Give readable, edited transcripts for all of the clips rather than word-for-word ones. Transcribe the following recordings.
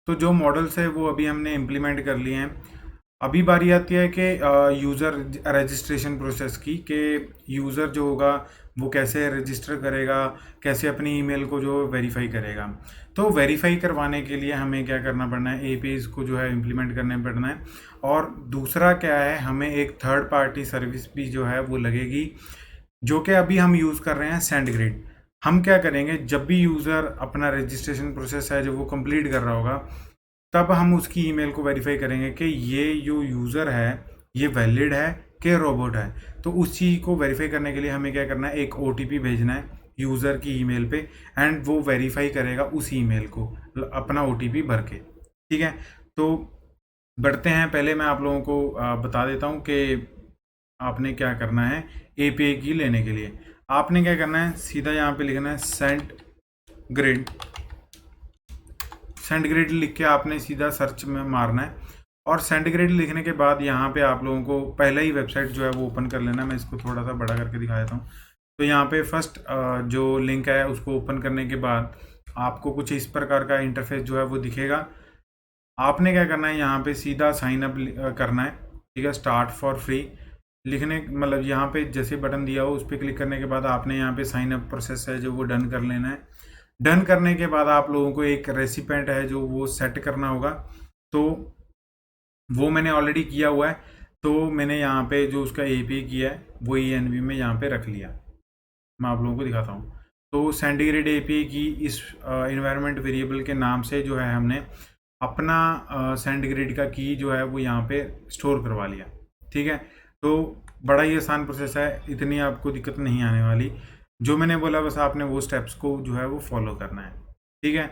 तो जो मॉडल्स है वो अभी हमने इम्प्लीमेंट कर लिए हैं। अभी बारी आती है कि यूज़र रजिस्ट्रेशन प्रोसेस की, कि यूज़र जो होगा वो कैसे रजिस्टर करेगा, कैसे अपनी ईमेल को जो वेरीफाई करेगा। तो वेरीफाई करवाने के लिए हमें क्या करना पड़ना है, एपीआईज को जो है इम्प्लीमेंट करने पड़ना है। और दूसरा क्या है, हमें एक थर्ड पार्टी सर्विस भी जो है वो लगेगी, जो कि अभी हम यूज़ कर रहे हैं सेंडग्रिड। हम क्या करेंगे, जब भी यूज़र अपना रजिस्ट्रेशन प्रोसेस है जो वो कंप्लीट कर रहा होगा, तब हम उसकी ईमेल को वेरीफाई करेंगे कि ये जो यूज़र है ये वैलिड है कि रोबोट है। तो उस चीज़ को वेरीफाई करने के लिए हमें क्या करना है, एक ओटीपी भेजना है यूज़र की ईमेल पे, एंड वो वेरीफाई करेगा उस ईमेल को अपना ओटीपी भर के। ठीक है, तो बढ़ते हैं। पहले मैं आप लोगों को बता देता हूँ कि आपने क्या करना है। एपीआई की लेने के लिए आपने क्या करना है, सीधा यहाँ पे लिखना है सेंडग्रिड। सेंडग्रिड लिख के आपने सीधा सर्च में मारना है, और सेंडग्रिड लिखने के बाद यहाँ पे आप लोगों को पहले ही वेबसाइट जो है वो ओपन कर लेना। मैं इसको थोड़ा सा बड़ा करके दिखा देता हूँ। तो यहाँ पे फर्स्ट जो लिंक है उसको ओपन करने के बाद आपको कुछ इस प्रकार का इंटरफेस जो है वो दिखेगा। आपने क्या करना है, यहाँ पे सीधा साइन अप करना है। ठीक है, स्टार्ट फॉर फ्री लिखने, मतलब यहाँ पे जैसे बटन दिया हो उस पर क्लिक करने के बाद आपने यहाँ पे साइन अप प्रोसेस है जो वो डन कर लेना है। डन करने के बाद आप लोगों को एक रेसिपेंट है जो वो सेट करना होगा, तो वो मैंने ऑलरेडी किया हुआ है। तो मैंने यहाँ पे जो उसका एपीआई किया है वो ENV में यहाँ पे रख लिया। मैं आप लोगों को दिखाता हूँ। तो सेंडीग्रेड एपीआई की इस इन्वायरमेंट वेरिएबल के नाम से जो है हमने अपना सेंडीग्रेड का की जो है वो यहाँ पे स्टोर करवा लिया। ठीक है, तो बड़ा ही आसान प्रोसेस है, इतनी आपको दिक्कत नहीं आने वाली। जो मैंने बोला बस आपने वो स्टेप्स को जो है वो फॉलो करना है। ठीक है,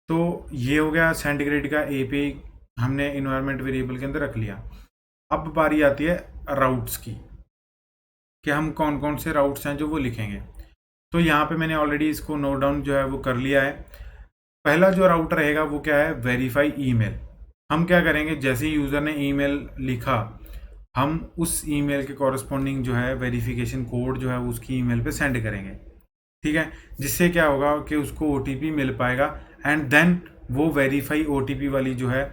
तो ये हो गया सेंटीग्रेड का एपीआई हमने इन्वायरमेंट वेरिएबल के अंदर रख लिया। अब बारी आती है राउट्स की, कि हम कौन कौन से राउट्स हैं जो वो लिखेंगे। तो यहाँ पे मैंने ऑलरेडी इसको नोट डाउन जो है वो कर लिया है। पहला जो राउट रहेगा वो क्या है, वेरीफाई ईमेल। हम क्या करेंगे, जैसे ही यूज़र ने ईमेल लिखा, हम उस ईमेल के कॉरस्पॉन्डिंग जो है वेरिफिकेशन कोड जो है वो उसकी ईमेल पे सेंड करेंगे। ठीक है, जिससे क्या होगा कि उसको ओटीपी मिल पाएगा, एंड देन वो वेरीफाई ओटीपी वाली जो है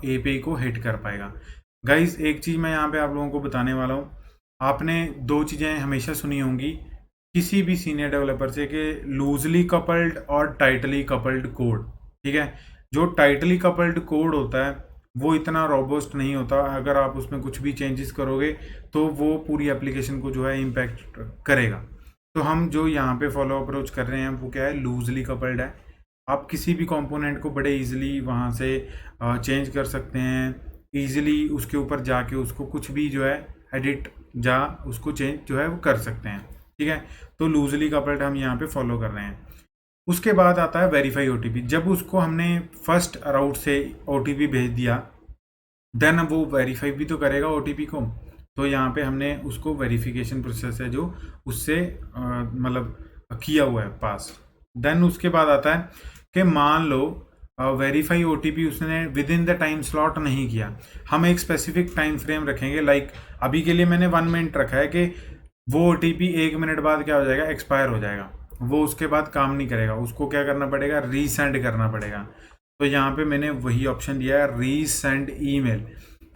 एपीआई को हिट कर पाएगा। गाइज एक चीज़ मैं यहाँ पे आप लोगों को बताने वाला हूँ। आपने दो चीज़ें हमेशा सुनी होंगी किसी भी सीनियर डेवलपर से, कि लूजली कपल्ड और टाइटली कपल्ड कोड। ठीक है, जो टाइटली कपल्ड कोड होता है वो इतना रोबस्ट नहीं होता। अगर आप उसमें कुछ भी चेंजेस करोगे तो वो पूरी एप्लीकेशन को जो है इम्पैक्ट करेगा। तो हम जो यहाँ पे फॉलो अप्रोच कर रहे हैं वो क्या है, लूजली कपल्ड है। आप किसी भी कंपोनेंट को बड़े इजीली वहाँ से चेंज कर सकते हैं, इजीली उसके ऊपर जाके उसको कुछ भी जो है एडिट जा उसको चेंज जो है वो कर सकते हैं। ठीक है, तो लूजली कपल्ड हम यहाँ पे फॉलो कर रहे हैं। उसके बाद आता है वेरीफाई ओटीपी। जब उसको हमने फर्स्ट राउट से ओटीपी भेज दिया, देन वो वेरीफाई भी तो करेगा ओटीपी को। तो यहाँ पे हमने उसको वेरिफिकेशन प्रोसेस है जो उससे मतलब किया हुआ है पास। देन उसके बाद आता है कि मान लो वेरीफाई ओटीपी उसने with in the time slot नहीं किया। हम एक स्पेसिफिक टाइम फ्रेम रखेंगे, लाइक अभी के लिए मैंने 1 मिनट रखा है कि वो ओटीपी 1 मिनट बाद क्या हो जाएगा, एक्सपायर हो जाएगा। वो उसके बाद काम नहीं करेगा, उसको क्या करना पड़ेगा, रीसेंड करना पड़ेगा। तो यहाँ पे मैंने वही ऑप्शन दिया है, रीसेंड ईमेल,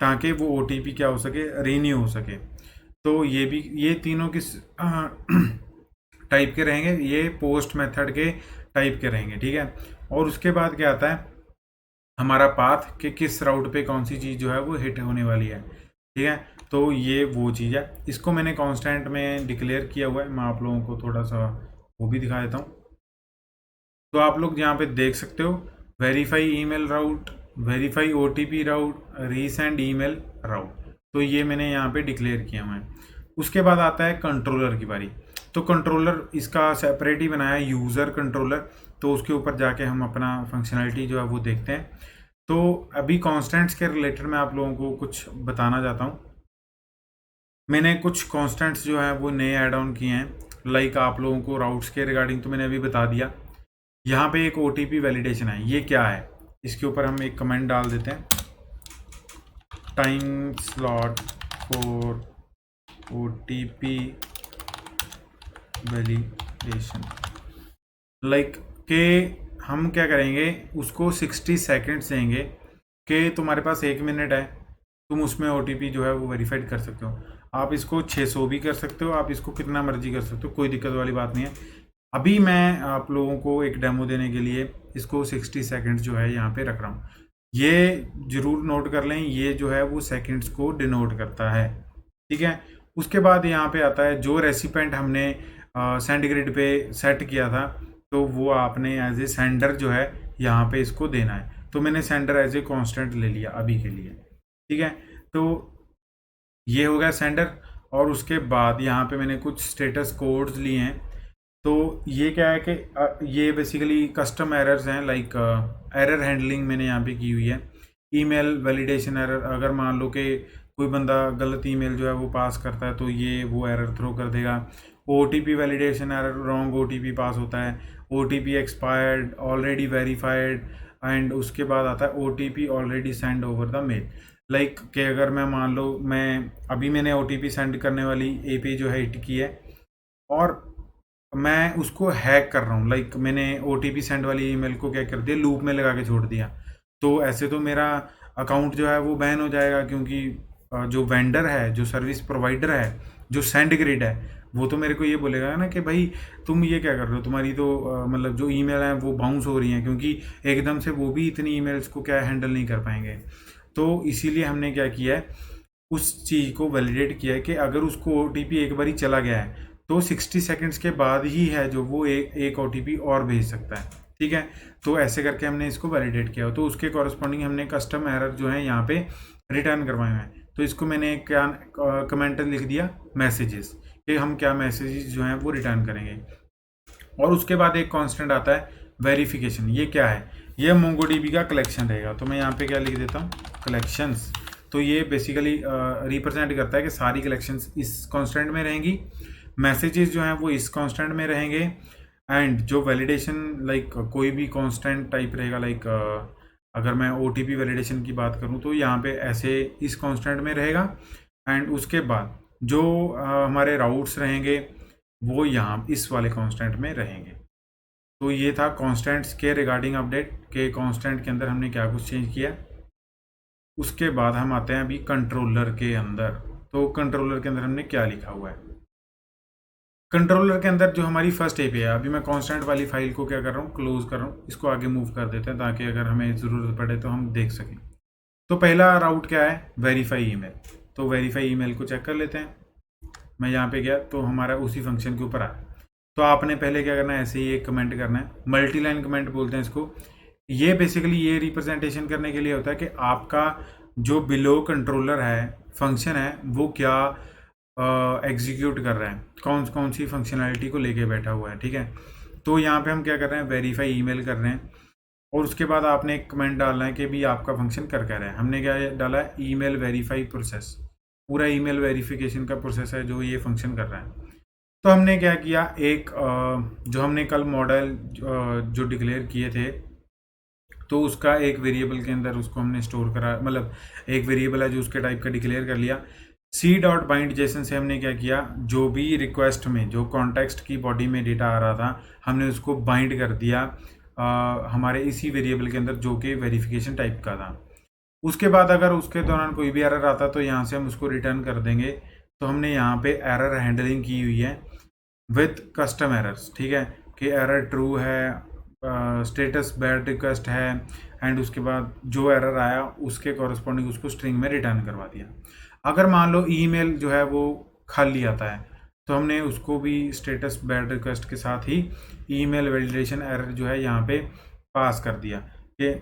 ताकि वो ओटीपी क्या हो सके, रीन्यू हो सके। तो ये भी, ये तीनों किस टाइप के रहेंगे, ये पोस्ट मेथड के टाइप के रहेंगे। ठीक है, और उसके बाद क्या आता है हमारा पाथ, कि किस राउट पे कौन सी चीज़ जो है वो हिट होने वाली है। ठीक है, तो ये वो चीज़ है, इसको मैंने कांस्टेंट में डिक्लेयर किया हुआ है। मैं आप लोगों को थोड़ा सा वो भी दिखा देता हूँ। तो आप लोग यहाँ पे देख सकते हो, वेरीफाई ईमेल राउट, वेरीफाई ओटीपी राउट, रीसेंड ईमेल राउट। तो ये मैंने यहाँ पे डिक्लेयर किया हुआ है। उसके बाद आता है कंट्रोलर की बारी। तो कंट्रोलर इसका सेपरेट ही बनाया है, यूज़र कंट्रोलर। तो उसके ऊपर जाके हम अपना फंक्शनलिटी जो है वो देखते हैं। तो अभी कॉन्स्टेंट्स के रिलेटेड मैं आप लोगों को कुछ बताना चाहता हूँ। मैंने कुछ कॉन्स्टेंट्स जो हैं वो नए ऐड ऑन किए हैं, लाइक आप लोगों को राउट्स के रिगार्डिंग तो मैंने अभी बता दिया। यहाँ पे एक ओटीपी वैलिडेशन है, ये क्या है, इसके ऊपर हम एक कमेंट डाल देते हैं, time slot for OTP validation. Like के हम क्या करेंगे, उसको 60 सेकेंड्स देंगे कि तुम्हारे पास 1 मिनट है, तुम उसमें OTP जो है वो वेरीफाइड कर सकते हो। आप इसको 600 भी कर सकते हो, आप इसको कितना मर्जी कर सकते हो, कोई दिक्कत वाली बात नहीं है। अभी मैं आप लोगों को एक डेमो देने के लिए इसको 60 सेकेंड्स जो है यहाँ पे रख रहा हूँ। ये जरूर नोट कर लें, ये जो है वो सेकेंड्स को डिनोट करता है, ठीक है। उसके बाद यहाँ पे आता है जो रेसिपेंट हमने सेंडग्रिड पे सेट किया था, तो वो आपने एज ए सेंडर जो है यहाँ पे इसको देना है। तो मैंने सेंडर एज ए कांस्टेंट ले लिया अभी के लिए, ठीक है। तो ये हो गया सेंडर। और उसके बाद यहाँ पे मैंने कुछ स्टेटस कोड्स लिए हैं। तो ये क्या है कि ये बेसिकली कस्टम एरर्स हैं, लाइक एरर हैंडलिंग मैंने यहाँ पे की हुई है। ईमेल वैलिडेशन एरर, अगर मान लो कि कोई बंदा गलत ईमेल जो है वो पास करता है तो ये वो एरर थ्रो कर देगा। OTP validation error, wrong OTP pass होता है, OTP expired, already verified, and उसके बाद आता है OTP already send over the mail. Like कि अगर मैं मान लो मैंने OTP सेंड करने वाली API जो है हिट की है और मैं उसको हैक कर रहा हूँ, लाइक मैंने OTP सेंड वाली ईमेल को क्या कर दिया, लूप में लगा के छोड़ दिया, तो ऐसे तो मेरा अकाउंट जो है वो बैन हो जाएगा, क्योंकि जो वेंडर है, जो सर्विस प्रोवाइडर है, जो सेंडग्रिड है, वो तो मेरे को ये बोलेगा ना कि भाई तुम ये क्या कर रहे हो, तुम्हारी तो मतलब जो ईमेल है वो बाउंस हो रही हैं, क्योंकि एकदम से वो भी इतनी ईमेल्स को क्या हैंडल नहीं कर पाएंगे। तो इसीलिए हमने क्या किया है, उस चीज़ को वैलिडेट किया है कि अगर उसको OTP एक बार ही चला गया है तो 60 सेकंड्स के बाद ही है जो वो एक OTP और भेज सकता है, ठीक है। तो ऐसे करके हमने इसको वैलिडेट किया। तो उसके कॉरस्पॉन्डिंग हमने कस्टम एरर जो है यहाँ पे रिटर्न करवाए हैं। तो इसको मैंने क्या कमेंट लिख दिया, मैसेजेस, कि हम क्या मैसेजेस जो हैं वो रिटर्न करेंगे। और उसके बाद एक कांस्टेंट आता है वेरिफिकेशन। ये क्या है, ये MongoDB का कलेक्शन रहेगा। तो मैं यहाँ पे क्या लिख देता हूँ, कलेक्शंस। तो ये बेसिकली रिप्रेजेंट करता है कि सारी कलेक्शंस इस कांस्टेंट में रहेंगी, मैसेजेस जो हैं वो इस कांस्टेंट में रहेंगे, एंड जो वैलिडेशन लाइक कोई भी कांस्टेंट टाइप रहेगा, लाइक अगर मैं OTP वैलिडेशन की बात करूं तो यहाँ पे ऐसे इस कांस्टेंट में रहेगा। एंड उसके बाद जो हमारे राउट्स रहेंगे वो यहाँ इस वाले कांस्टेंट में रहेंगे। तो ये था कांस्टेंट्स के रिगार्डिंग अपडेट के कांस्टेंट के अंदर हमने क्या कुछ चेंज किया। उसके बाद हम आते हैं अभी कंट्रोलर के अंदर। तो कंट्रोलर के अंदर हमने क्या लिखा हुआ है, कंट्रोलर के अंदर जो हमारी फर्स्ट API है, अभी मैं कांस्टेंट वाली फाइल को क्या कर रहा हूँ, क्लोज कर रहा हूँ, इसको आगे मूव कर देते हैं ताकि अगर हमें ज़रूरत पड़े तो हम देख सकें। तो पहला राउट क्या है, वेरीफाई ईमेल। तो वेरीफाई ईमेल को चेक कर लेते हैं। मैं यहाँ पे गया तो हमारा उसी फंक्शन के ऊपर आया। तो आपने पहले क्या करना है, ऐसे ही एक कमेंट करना है, मल्टी लाइन कमेंट बोलते हैं इसको। ये बेसिकली ये रिप्रेजेंटेशन करने के लिए होता है कि आपका जो बिलो कंट्रोलर है, फंक्शन है, वो क्या एग्जीक्यूट कर रहा है, कौन कौन सी फंक्शनैलिटी को लेके बैठा हुआ है, ठीक है। तो यहाँ पे हम क्या कर रहे हैं, वेरीफाई ईमेल कर रहे हैं। और उसके बाद आपने एक कमेंट डालना है कि भी आपका फंक्शन कर रहा है। हमने क्या डाला है, ईमेल वेरीफाई प्रोसेस, पूरा ईमेल वेरिफिकेशन का प्रोसेस है जो ये फंक्शन कर रहा है। तो हमने क्या किया, एक जो हमने कल मॉडल जो डिक्लेयर किए थे, तो उसका एक वेरिएबल के अंदर उसको हमने स्टोर करा, मतलब एक वेरिएबल है जो उसके टाइप का डिक्लेयर कर लिया। C.bind जेसन से हमने क्या किया, जो भी रिक्वेस्ट में जो कॉन्टेक्स्ट की बॉडी में डेटा आ रहा था, हमने उसको बाइंड कर दिया हमारे इसी वेरिएबल के अंदर जो कि वेरिफिकेशन टाइप का था। उसके बाद अगर उसके दौरान कोई भी एरर आता तो यहाँ से हम उसको रिटर्न कर देंगे। तो हमने यहाँ पे एरर हैंडलिंग की हुई है विथ कस्टम एरर्स, ठीक है, कि एरर ट्रू है, स्टेटस बैड रिक्वेस्ट है, एंड उसके बाद जो एरर आया उसके कॉरस्पॉन्डिंग उसको स्ट्रिंग में रिटर्न करवा दिया। अगर मान लो ईमेल जो है वो खाली आता है तो हमने उसको भी स्टेटस बैड रिक्वेस्ट के साथ ही ईमेल वैलिडेशन एरर जो है यहाँ पे पास कर दिया कि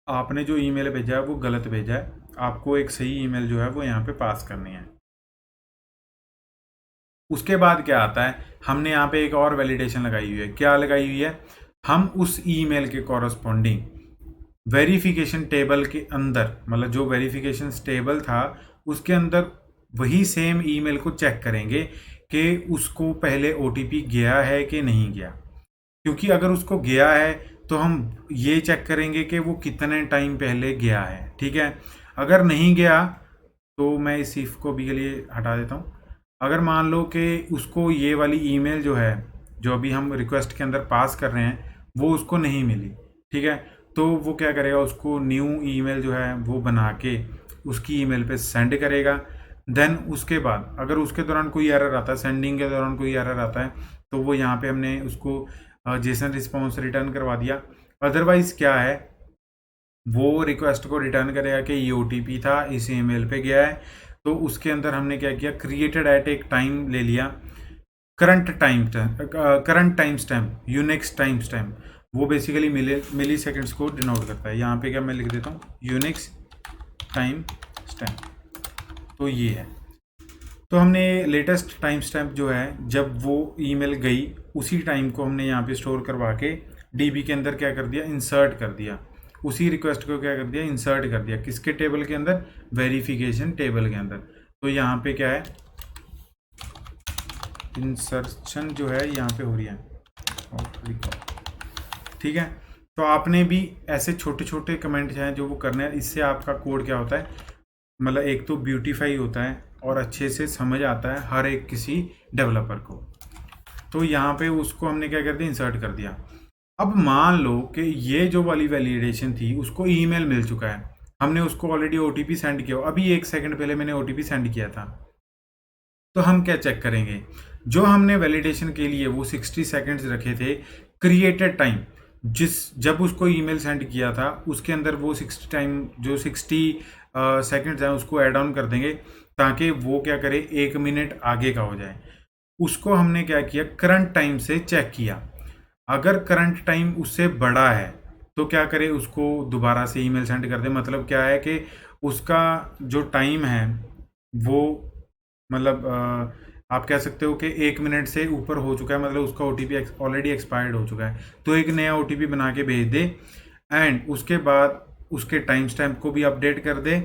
आपने जो ईमेल भेजा है वो गलत भेजा है, आपको एक सही ईमेल जो है वो यहाँ पे पास करनी है। उसके बाद क्या आता है, हमने यहाँ पे एक और वैलिडेशन लगाई हुई है। क्या लगाई हुई है, हम उस ईमेल के कॉरस्पॉन्डिंग वेरिफिकेशन टेबल के अंदर, मतलब जो वेरिफिकेशन टेबल था उसके अंदर वही सेम ईमेल को चेक करेंगे कि उसको पहले OTP गया है कि नहीं गया। क्योंकि अगर उसको गया है तो हम ये चेक करेंगे कि वो कितने टाइम पहले गया है, ठीक है। अगर नहीं गया तो मैं इस इफ को भी के लिए हटा देता हूँ। अगर मान लो कि उसको ये वाली ईमेल जो है, जो अभी हम रिक्वेस्ट के अंदर पास कर रहे हैं, वो उसको नहीं मिली, ठीक है, तो वो क्या करेगा, उसको न्यू ईमेल जो है वो बना के उसकी ईमेल पे सेंड करेगा। देन उसके बाद अगर उसके दौरान कोई एरर आता है, सेंडिंग के दौरान कोई एरर आता है, तो वो यहाँ पे हमने उसको जेसन रिस्पॉन्स रिटर्न करवा दिया। अदरवाइज क्या है, वो रिक्वेस्ट को रिटर्न करेगा कि ये ओटीपी था, इस ईमेल पे गया है। तो उसके अंदर हमने क्या किया, क्रिएटेड एट एक टाइम ले लिया, current time stamp, Unix time stamp, वो बेसिकली मिली सेकेंड्स को डिनोट करता है। यहाँ पे क्या मैं लिख देता हूँ, यूनिक्स टाइम स्टैम्प। तो ये है, तो हमने लेटेस्ट टाइम स्टैम्प जो है जब वो ईमेल गई उसी टाइम को हमने यहाँ पे स्टोर करवा के डीबी के अंदर क्या कर दिया, इंसर्ट कर दिया। उसी रिक्वेस्ट को क्या कर दिया, इंसर्ट कर दिया। किसके टेबल के अंदर, वेरिफिकेशन टेबल के अंदर। तो यहाँ पे क्या है, इंसर्शन जो है यहाँ पे हो रही है, ठीक है। तो आपने भी ऐसे छोटे छोटे कमेंट हैं जो वो करने हैं, इससे आपका कोड क्या होता है, मतलब एक तो ब्यूटीफाई होता है और अच्छे से समझ आता है हर एक किसी डेवलपर को। तो यहाँ पे उसको हमने क्या कर दिया, इंसर्ट कर दिया। अब मान लो कि ये जो वाली वैलिडेशन थी उसको ईमेल मिल चुका है, हमने उसको ऑलरेडी ओटीपी सेंड किया, अभी 1 सेकंड पहले मैंने ओटीपी सेंड किया था। तो हम क्या चेक करेंगे, जो हमने वैलिडेशन के लिए वो 60 सेकंड्स रखे थे क्रिएटेड टाइम, जब उसको ईमेल सेंड किया था उसके अंदर वो 60 टाइम जो 60 सेकंड्स हैं उसको ऐड ऑन कर देंगे, ताकि वो क्या करे, 1 मिनट आगे का हो जाए। उसको हमने क्या किया, करंट टाइम से चेक किया। अगर करंट टाइम उससे बड़ा है तो क्या करे, उसको दोबारा से ईमेल सेंड कर दे। मतलब क्या है कि उसका जो टाइम है वो, मतलब आप कह सकते हो कि 1 मिनट से ऊपर हो चुका है, मतलब उसका ओटीपी ऑलरेडी एक्सपायर्ड हो चुका है, तो एक नया ओटीपी बना के भेज दे। एंड उसके बाद उसके टाइम स्टैम्प को भी अपडेट कर दे।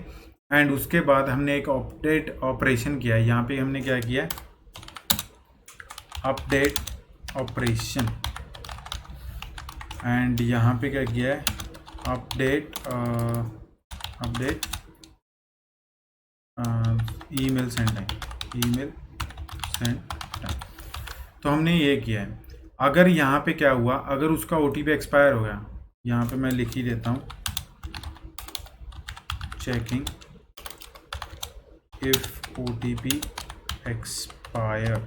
एंड उसके बाद हमने एक अपडेट ऑपरेशन किया है, यहाँ पे हमने क्या किया, अपडेट ऑपरेशन। एंड यहाँ पे क्या किया है, update email send time, email send time. तो हमने ये किया है। अगर यहाँ पे क्या हुआ, अगर उसका ओटीपी एक्सपायर हो गया, यहाँ पे मैं लिख ही देता हूँ, चेकिंग इफ ओटीपी एक्सपायर।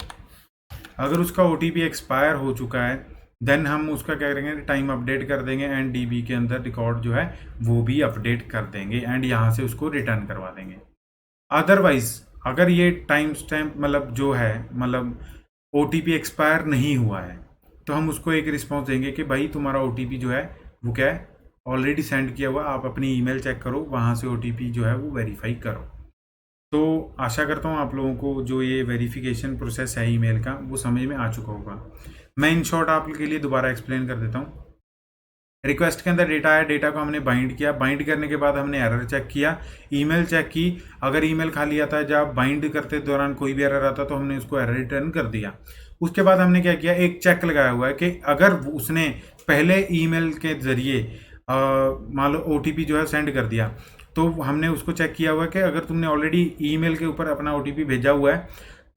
अगर उसका ओटीपी एक्सपायर हो चुका है देन हम उसका क्या करेंगे, टाइम अपडेट कर देंगे एंड डीबी के अंदर रिकॉर्ड जो है वो भी अपडेट कर देंगे एंड यहाँ से उसको रिटर्न करवा देंगे। अदरवाइज अगर ये टाइम स्टैम्प मतलब जो है, मतलब ओटीपी एक्सपायर नहीं हुआ है, तो हम उसको एक रिस्पॉन्स देंगे कि भाई तुम्हारा ओटीपी जो है वो क्या है, ऑलरेडी सेंड किया हुआ, आप अपनी ईमेल चेक करो, वहाँ से ओटीपी जो है वो वेरीफाई करो। तो आशा करता हूँ आप लोगों को जो ये वेरिफिकेशन प्रोसेस है ईमेल का वो समझ में आ चुका होगा। मैं इन शॉर्ट आपके लिए दोबारा एक्सप्लेन कर देता हूँ। रिक्वेस्ट के अंदर डेटा है, डेटा को हमने बाइंड किया, बाइंड करने के बाद हमने एरर चेक किया, ईमेल चेक की। अगर ईमेल खाली आता है, जब बाइंड करते दौरान कोई भी एरर आता तो हमने उसको एरर रिटर्न कर दिया। उसके बाद हमने क्या किया, एक चेक लगाया हुआ है कि अगर उसने पहले ईमेल के जरिए मान लो ओटीपी जो है सेंड कर दिया, तो हमने उसको चेक किया हुआ कि अगर तुमने ऑलरेडी ईमेल के ऊपर अपना ओटीपी भेजा हुआ है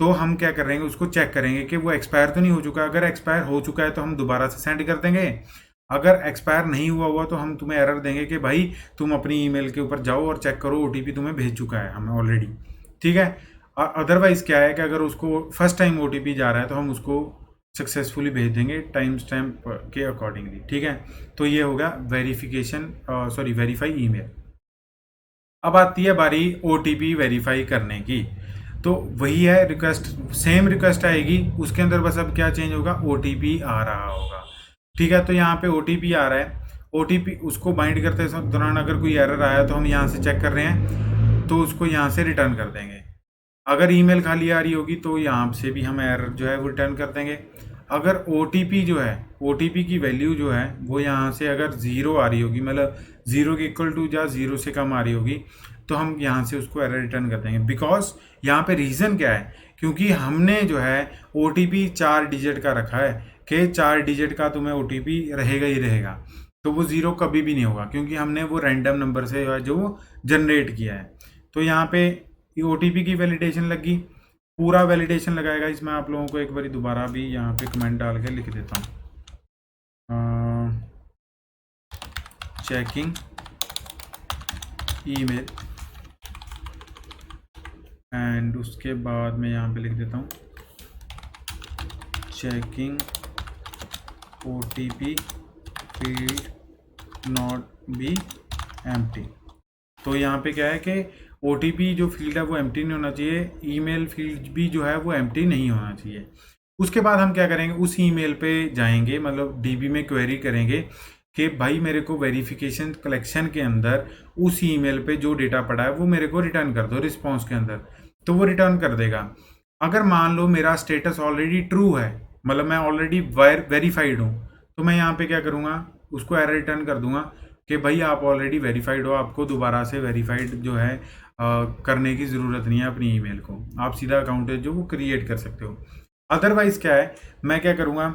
तो हम क्या करेंगे, उसको चेक करेंगे कि वो एक्सपायर तो नहीं हो चुका। अगर एक्सपायर हो चुका है तो हम दोबारा से सेंड कर देंगे, अगर एक्सपायर नहीं हुआ तो हम तुम्हें एरर देंगे कि भाई तुम अपनी ईमेल के ऊपर जाओ और चेक करो, ओटीपी तुम्हें भेज चुका है हमें ऑलरेडी, ठीक है। अदरवाइज क्या है कि अगर उसको फर्स्ट टाइम ओटीपी जा रहा है तो हम उसको सक्सेसफुली भेज देंगे टाइम स्टैम्प के अकॉर्डिंगली, ठीक है। तो ये होगा वेरिफिकेशन, सॉरी वेरीफाई ईमेल। अब आती है बारी ओटीपी वेरीफाई करने की। तो वही है, रिक्वेस्ट सेम रिक्वेस्ट आएगी, उसके अंदर बस अब क्या चेंज होगा, ओटीपी आ रहा होगा, ठीक है। तो यहाँ पे ओटीपी आ रहा है, ओटीपी उसको बाइंड करते दौरान अगर कोई एरर आया तो हम यहाँ से चेक कर रहे हैं तो उसको यहाँ से रिटर्न कर देंगे। अगर ईमेल खाली आ रही होगी तो यहाँ से भी हम एरर जो है वो रिटर्न कर देंगे। अगर ओटीपी जो है, ओटीपी की वैल्यू जो है वो यहाँ से अगर 0 आ रही होगी, मतलब 0 के इक्वल टू या 0 से कम आ रही होगी, तो हम यहाँ से उसको एरर रिटर्न कर देंगे। बिकॉज यहाँ पे रीज़न क्या है, क्योंकि हमने जो है ओटीपी 4 डिजिट का रखा है कि 4 डिजिट का तुम्हें ओटीपी रहेगा ही रहेगा, तो वो 0 कभी भी नहीं होगा, क्योंकि हमने वो रैंडम नंबर से जो जनरेट किया है। तो यहाँ पे ओटीपी की वैलिडेशन लगी, पूरा वैलिडेशन लगाएगा। इसमें आप लोगों को एक बार दोबारा भी यहाँ पे कमेंट डाल के लिख देता हूँ, चेकिंग ईमेल, एंड उसके बाद मैं यहाँ पे लिख देता हूँ checking OTP field not be empty. तो यहाँ पे क्या है कि OTP जो फील्ड है वो एम्प्टी नहीं होना चाहिए, ईमेल फील्ड भी जो है वो एम्प्टी नहीं होना चाहिए। उसके बाद हम क्या करेंगे, उस ईमेल पे जाएंगे, मतलब DB में क्वेरी करेंगे कि भाई मेरे को वेरिफिकेशन कलेक्शन के अंदर उस ईमेल पे जो डेटा पड़ा है वो मेरे को रिटर्न कर दो रिस्पॉन्स के अंदर, तो वो रिटर्न कर देगा। अगर मान लो मेरा स्टेटस ऑलरेडी ट्रू है, मतलब मैं ऑलरेडी वेरीफाइड हूँ, तो मैं यहाँ पे क्या करूँगा, उसको एरर रिटर्न कर दूंगा कि भाई आप ऑलरेडी वेरीफाइड हो, आपको दोबारा से वेरीफाइड जो है करने की ज़रूरत नहीं है अपनी ईमेल को, आप सीधा अकाउंट है जो वो क्रिएट कर सकते हो। अदरवाइज़ क्या है, मैं क्या करूँगा,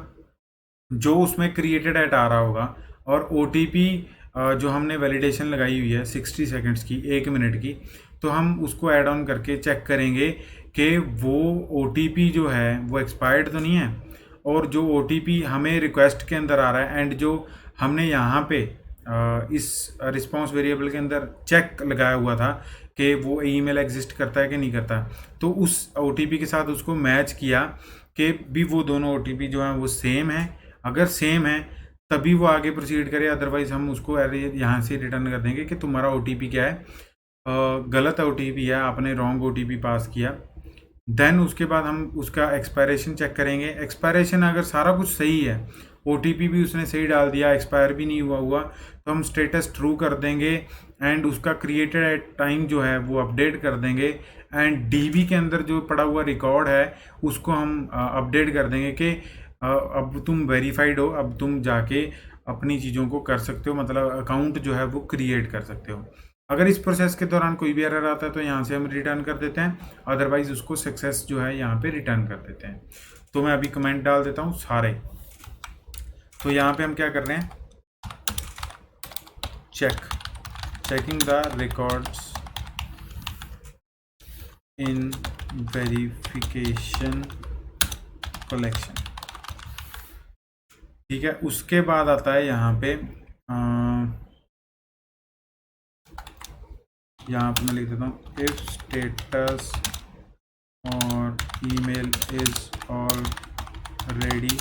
जो उसमें क्रिएटेड एट आ रहा होगा और OTP जो हमने वैलिडेशन लगाई हुई है 60 सेकंड्स की, 1 मिनट की, तो हम उसको ऐड ऑन करके चेक करेंगे कि वो OTP जो है वो एक्सपायर्ड तो नहीं है, और जो OTP हमें रिक्वेस्ट के अंदर आ रहा है एंड जो हमने यहाँ पे इस रिस्पॉन्स वेरिएबल के अंदर चेक लगाया हुआ था कि वो ईमेल एग्जिस्ट करता है कि नहीं करता, तो उस OTP के साथ उसको मैच किया कि भी वो दोनों OTP जो हैं वो सेम है। अगर सेम है तभी वो आगे प्रोसीड करे, अदरवाइज हम उसको यहाँ से रिटर्न कर देंगे कि तुम्हारा OTP क्या है, गलत OTP है, आपने रॉन्ग OTP पास किया। देन उसके बाद हम उसका एक्सपायरेशन चेक करेंगे। एक्सपायरेशन अगर सारा कुछ सही है, OTP भी उसने सही डाल दिया, एक्सपायर भी नहीं हुआ, तो हम स्टेटस ट्रू कर देंगे एंड उसका क्रिएटेड टाइम जो है वो अपडेट कर देंगे, एंड DB के अंदर जो पड़ा हुआ रिकॉर्ड है उसको हम अपडेट कर देंगे कि अब तुम वेरीफाइड हो, अब तुम जाके अपनी चीज़ों को कर सकते हो, मतलब अकाउंट जो है वो क्रिएट कर सकते हो। अगर इस प्रोसेस के दौरान कोई भी एरर आता है तो यहाँ से हम रिटर्न कर देते हैं, अदरवाइज उसको सक्सेस जो है यहाँ पे रिटर्न कर देते हैं। तो मैं अभी कमेंट डाल देता हूँ सारे। तो यहाँ पे हम क्या कर रहे हैं, checking the records in verification collection, ठीक है। उसके बाद आता है यहाँ पे मैं लिख देता हूँ इफ स्टेटस और ईमेल इज ऑलरेडी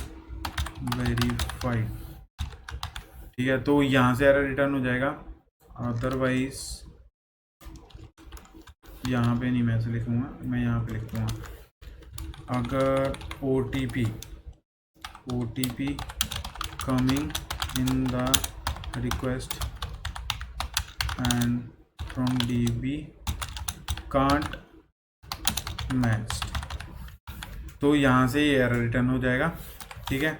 वेरीफाइड, ठीक है। तो यहाँ से एरर रिटर्न हो जाएगा, अदरवाइज यहाँ पे नहीं मैं ऐसे लिखूँगा, मैं यहाँ पे लिख दूँगा अगर OTP coming in the request and from DB can't matched, तो यहाँ से ये एरर रिटर्न हो जाएगा, ठीक है।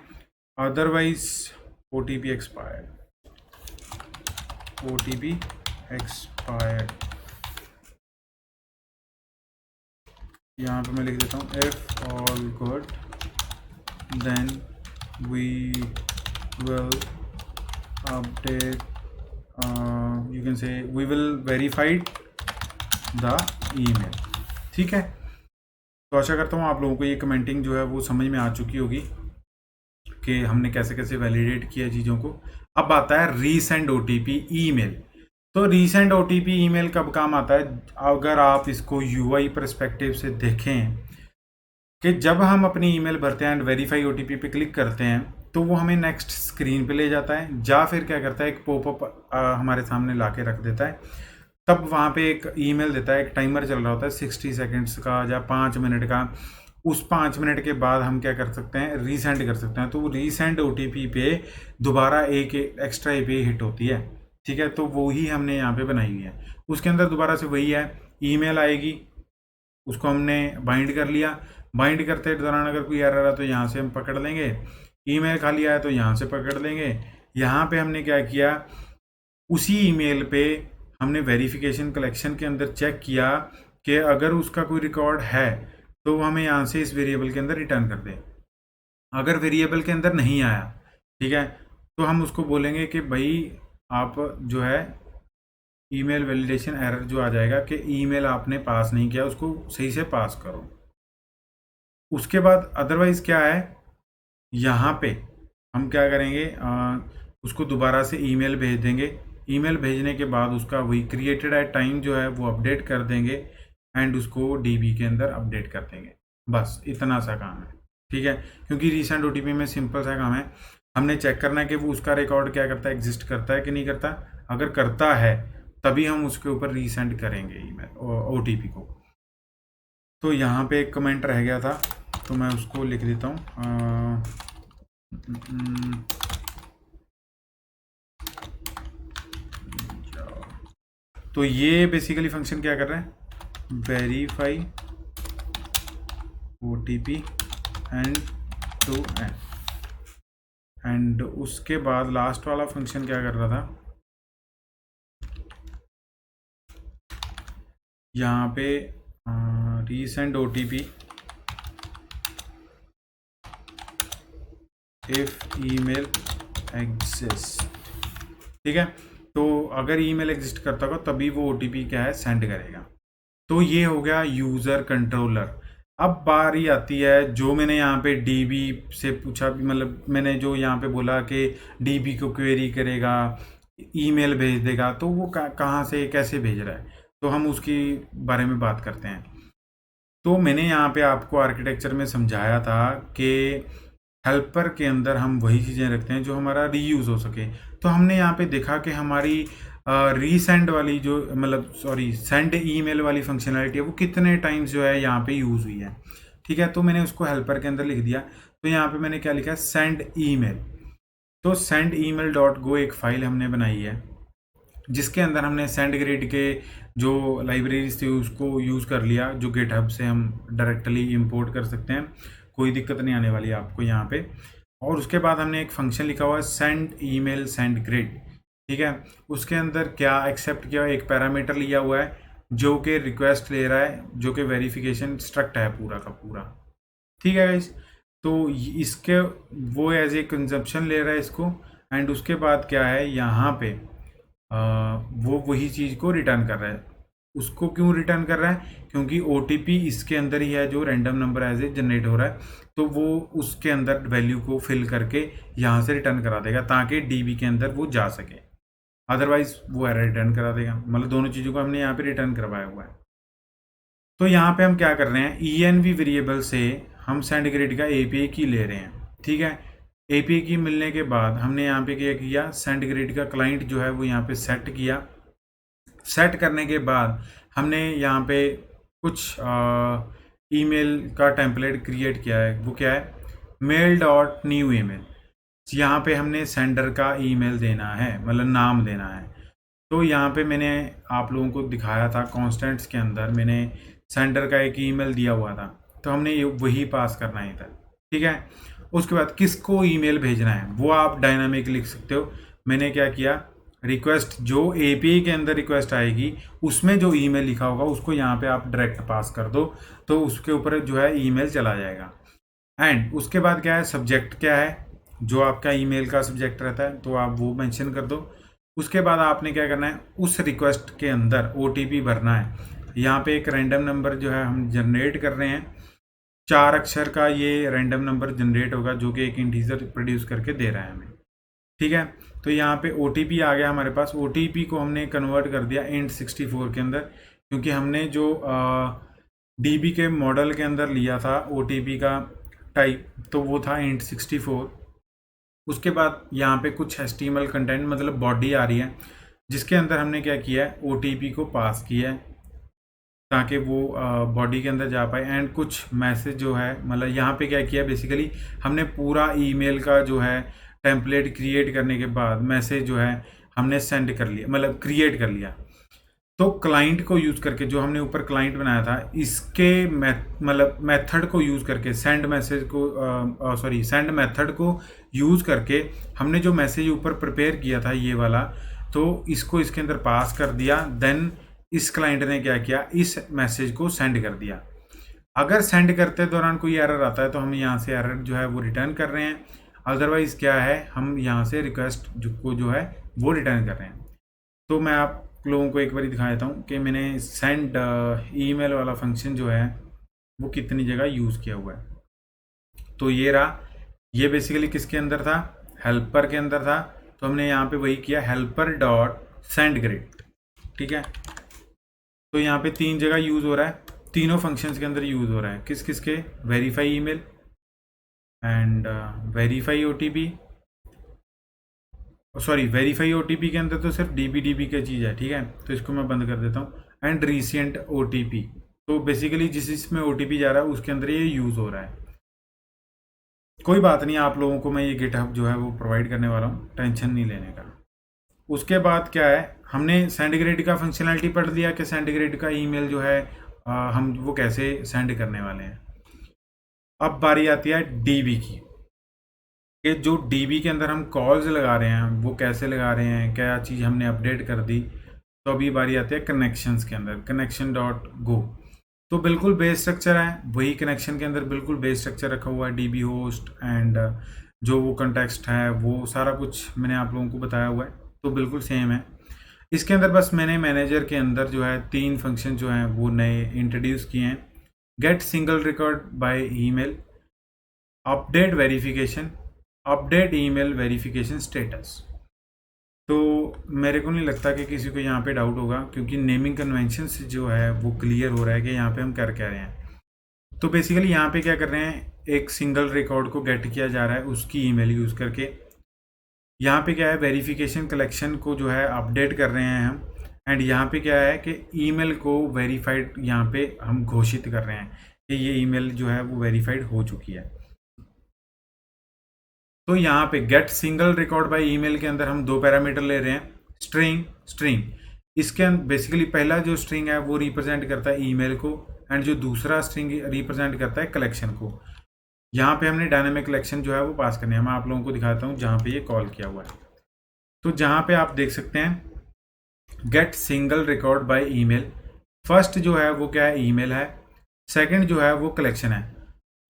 अदरवाइज OTP एक्सपायर्ड, यहाँ पे मैं लिख देता हूँ if all good then we will update, you can say we will verify the email, ठीक है। तो आशा करता हूँ आप लोगों को ये कमेंटिंग जो है वो समझ में आ चुकी होगी कि हमने कैसे कैसे वैलिडेट किया चीज़ों को। अब आता है रीसेंड OTP ईमेल। तो रीसेंड OTP ईमेल कब काम आता है, अगर आप इसको UI परस्पेक्टिव से देखें कि जब हम अपनी ईमेल भरते हैं एंड वेरीफाई OTP पे क्लिक करते हैं तो वो हमें नेक्स्ट स्क्रीन पे ले जाता है, या फिर क्या करता है एक पॉपअप हमारे सामने ला के रख देता है, तब वहाँ पे एक ईमेल देता है, एक टाइमर चल रहा होता है 60 सेकेंड्स का या 5 मिनट का। उस 5 मिनट के बाद हम क्या कर सकते हैं, रीसेंड कर सकते हैं। तो रीसेंड OTP पे दोबारा एक एक्स्ट्रा API हिट होती है, ठीक है। तो वो ही हमने यहाँ पे बनाई हुई है, उसके अंदर दोबारा से वही है, ईमेल आएगी, उसको हमने बाइंड कर लिया, बाइंड करते दौरान अगर कोई एरर है तो यहाँ से हम पकड़ लेंगे, ईमेल खाली आया तो यहाँ से पकड़ लेंगे। यहाँ पे हमने क्या किया, उसी ईमेल पे हमने वेरिफिकेशन कलेक्शन के अंदर चेक किया कि अगर उसका कोई रिकॉर्ड है तो वो हमें यहाँ से इस वेरिएबल के अंदर रिटर्न कर दे। अगर वेरिएबल के अंदर नहीं आया, ठीक है, तो हम उसको बोलेंगे कि भाई आप जो है ईमेल वैलिडेशन एरर जो आ जाएगा कि ईमेल आपने पास नहीं किया, उसको सही से पास करो। उसके बाद अदरवाइज क्या है, यहाँ पे हम क्या करेंगे, उसको दोबारा से ईमेल भेज देंगे ईमेल भेजने के बाद उसका वही क्रिएटेड एट टाइम जो है वो अपडेट कर देंगे एंड उसको डीबी के अंदर अपडेट कर देंगे। बस इतना सा काम है, ठीक है। क्योंकि रीसेंट ओटीपी में सिंपल सा काम है, हमने चेक करना है कि वो उसका रिकॉर्ड क्या करता है, एग्जिस्ट करता है कि नहीं करता। अगर करता है तभी हम उसके ऊपर रीसेंड करेंगे ईमेल ओटीपी को। तो यहाँ पे एक कमेंट रह गया था तो मैं उसको लिख देता हूँ। तो ये बेसिकली फंक्शन क्या कर रहा है, verify OTP end to end उसके बाद लास्ट वाला फंक्शन क्या कर रहा था, यहाँ पे resend OTP if email exist, ठीक है। तो अगर ईमेल एग्जिस्ट करता होगा तभी वो ओटीपी क्या है, सेंड करेगा। तो ये हो गया यूज़र कंट्रोलर। अब बारी आती है जो मैंने यहाँ पे डीबी से पूछा, मतलब मैंने जो यहाँ पे बोला कि डीबी को क्वेरी करेगा, ईमेल भेज देगा, तो वो कहाँ से कैसे भेज रहा है, तो हम उसकी बारे में बात करते हैं। तो मैंने यहाँ पे आपको आर्किटेक्चर में समझाया था कि हेल्पर के अंदर हम वही चीज़ें रखते हैं जो हमारा रीयूज़ हो सके। तो हमने यहाँ पे देखा कि हमारी रीसेंड वाली जो सेंड ईमेल वाली फंक्शनैलिटी है वो कितने टाइम्स जो है यहाँ पे यूज़ हुई है, ठीक है। तो मैंने उसको हेल्पर के अंदर लिख दिया। तो यहाँ पे मैंने क्या लिखा है, सेंड ईमेल। तो सेंड ईमेल डॉट गो एक फाइल हमने बनाई है जिसके अंदर हमने सेंडग्रिड के जो लाइब्रेरीज थी उसको यूज़ कर लिया, जो गिटहब से हम डायरेक्टली इंपोर्ट कर सकते हैं, कोई दिक्कत नहीं आने वाली आपको यहाँ पे। और उसके बाद हमने एक फंक्शन लिखा हुआ है सेंड ईमेल सेंड ग्रिड, ठीक है। उसके अंदर क्या एक्सेप्ट किया, एक पैरामीटर लिया हुआ है जो कि रिक्वेस्ट ले रहा है, जो कि वेरिफिकेशन स्ट्रक्ट है पूरा का पूरा, ठीक है गाइस। तो इसके वो एज ए कंजप्शन ले रहा है इसको, एंड उसके बाद क्या है यहाँ पे वो वही चीज़ को रिटर्न कर रहा है। उसको क्यों रिटर्न कर रहा है, क्योंकि ओटीपी इसके अंदर ही है जो random number as a generate हो रहा है, तो वो उसके अंदर वैल्यू को फिल करके यहाँ से रिटर्न करा देगा ताकि डीबी के अंदर वो जा सके, अदरवाइज वो एरर रिटर्न करा देगा। मतलब दोनों चीज़ों को हमने यहाँ पे रिटर्न करवाया हुआ है। तो यहाँ पे हम क्या कर रहे हैं, env वेरिएबल से हम सेंडग्रिड का एपीआई की ले रहे हैं, ठीक है। एपीआई की मिलने के बाद हमने यहाँ पे क्या किया, सेंडग्रिड का क्लाइंट जो है वो यहाँ पे सेट किया। सेट करने के बाद हमने यहाँ पे कुछ ईमेल का टेम्पलेट क्रिएट किया है, वो क्या है, मेल डॉट न्यू ईमेल। यहाँ पे हमने सेंडर का ईमेल देना है, मतलब नाम देना है। तो यहाँ पे मैंने आप लोगों को दिखाया था कॉन्स्टेंट्स के अंदर मैंने सेंडर का एक ईमेल दिया हुआ था, तो हमने ये वही पास करना ही था, ठीक है। उसके बाद किसको ईमेल भेजना है वो आप डायनामिक लिख सकते हो। मैंने क्या किया, रिक्वेस्ट जो एपीआई के अंदर रिक्वेस्ट आएगी उसमें जो ईमेल लिखा होगा उसको यहाँ पे आप डायरेक्ट पास कर दो, तो उसके ऊपर जो है ईमेल चला जाएगा। एंड उसके बाद क्या है, सब्जेक्ट क्या है, जो आपका ईमेल का सब्जेक्ट रहता है तो आप वो मेंशन कर दो। उसके बाद आपने क्या करना है, उस रिक्वेस्ट के अंदर ओटीपी भरना है। यहाँ पे एक रैंडम नंबर जो है हम जनरेट कर रहे हैं, 4 अक्षर का ये रैंडम नंबर जनरेट होगा जो कि एक इंटीजर प्रोड्यूस करके दे रहा है हमें, ठीक है। तो यहाँ पे ओटीपी आ गया हमारे पास। ओटीपी को हमने कन्वर्ट कर दिया इंट 64 के अंदर, क्योंकि हमने जो डीबी के मॉडल के अंदर लिया था ओटीपी का टाइप, तो वो था इंट 64। उसके बाद यहाँ पे कुछ HTML कंटेंट मतलब बॉडी आ रही है जिसके अंदर हमने क्या किया है, ओटीपी को पास किया है ताकि वो बॉडी के अंदर जा पाए। एंड कुछ मैसेज जो है, मतलब यहाँ पे क्या किया, बेसिकली हमने पूरा ईमेल का जो है टेम्पलेट क्रिएट करने के बाद मैसेज जो है हमने सेंड कर लिया, मतलब क्रिएट कर लिया। तो क्लाइंट को यूज़ करके, जो हमने ऊपर क्लाइंट बनाया था, इसके मतलब मेथड को यूज़ करके सेंड मैसेज को सेंड मेथड को यूज़ करके हमने जो मैसेज ऊपर प्रिपेयर किया था ये वाला, तो इसको इसके अंदर पास कर दिया। देन इस क्लाइंट ने क्या किया, इस मैसेज को सेंड कर दिया। अगर सेंड करते दौरान कोई एरर आता है तो हम यहाँ से एरर जो है वो रिटर्न कर रहे हैं, अदरवाइज क्या है, हम यहाँ से रिक्वेस्ट को जो है वो रिटर्न कर रहे हैं। तो मैं आप लोगों को एक बार दिखा देता हूँ कि मैंने सेंड ईमेल वाला फंक्शन जो है वो कितनी जगह यूज़ किया हुआ है। तो ये रहा, ये बेसिकली किसके अंदर था, हेल्पर के अंदर था। तो हमने यहाँ पे वही किया, हेल्पर डॉट सेंड ग्रिड। ठीक है, तो यहाँ पे 3 जगह यूज़ हो रहा है, तीनों फंक्शंस के अंदर यूज़ हो रहा है। किस किस के? Verify email and verify OTP, sorry verify OTP के अंदर तो सिर्फ डीबी का चीज़ है। ठीक है, तो इसको मैं बंद कर देता हूँ। एंड रिसेंट ओटीपी, तो बेसिकली जिस इसमें ओटीपी जा रहा है उसके अंदर ये यूज़ हो रहा है। कोई बात नहीं, आप लोगों को मैं ये गिटहब जो है वो प्रोवाइड करने वाला हूँ, टेंशन नहीं लेने का। उसके बाद क्या है, हमने सेंडग्रेड का फंक्शनैलिटी पढ़ लिया कि सेंडग्रेड का ईमेल जो है हम वो कैसे सेंड करने वाले हैं। अब बारी आती है डीबी की, कि जो डीबी के अंदर हम कॉल्स लगा रहे हैं वो कैसे लगा रहे हैं, क्या चीज़ हमने अपडेट कर दी। तो अभी बारी आती है कनेक्शंस के अंदर, कनेक्शन डॉट गो। तो बिल्कुल बेस स्ट्रक्चर है वही, कनेक्शन के अंदर बिल्कुल बेस स्ट्रक्चर रखा हुआ है, डीबी होस्ट एंड जो वो कंटेक्स्ट है वो सारा कुछ मैंने आप लोगों को बताया हुआ है, तो बिल्कुल सेम है। इसके अंदर बस मैंने मैनेजर के अंदर जो है 3 फंक्शन जो हैं वो नए इंट्रोड्यूस किए हैं। Get single record by email, update verification, update email verification status. तो मेरे को नहीं लगता कि किसी को यहाँ पे डाउट होगा, क्योंकि नेमिंग कन्वेंशन से जो है वो क्लियर हो रहा है कि यहाँ पे हम कर क्या रहे हैं। तो बेसिकली यहाँ पे क्या कर रहे हैं, एक सिंगल रिकॉर्ड को गेट किया जा रहा है उसकी ईमेल यूज़ करके। यहाँ पे क्या है, वेरिफिकेशन कलेक्शन को जो है अपडेट कर रहे हैं हम। एंड यहाँ पे क्या है कि ईमेल को वेरीफाइड यहाँ पे हम घोषित कर रहे हैं कि ये ईमेल जो है वो वेरीफाइड हो चुकी है। तो यहाँ पे get single record by email के अंदर हम 2 पैरामीटर ले रहे हैं, स्ट्रिंग स्ट्रिंग। इसके अंदर बेसिकली पहला जो स्ट्रिंग है वो रिप्रेजेंट करता है ईमेल को, एंड जो दूसरा स्ट्रिंग रिप्रेजेंट करता है कलेक्शन को। यहाँ पे हमने डायनेमिक कलेक्शन जो है वो पास करनी है। मैं आप लोगों को दिखाता हूँ जहाँ पे ये कॉल किया हुआ है। तो जहाँ पे आप देख सकते हैं get single record by email, first जो है वो क्या है, ईमेल है, सेकंड जो है वो कलेक्शन है।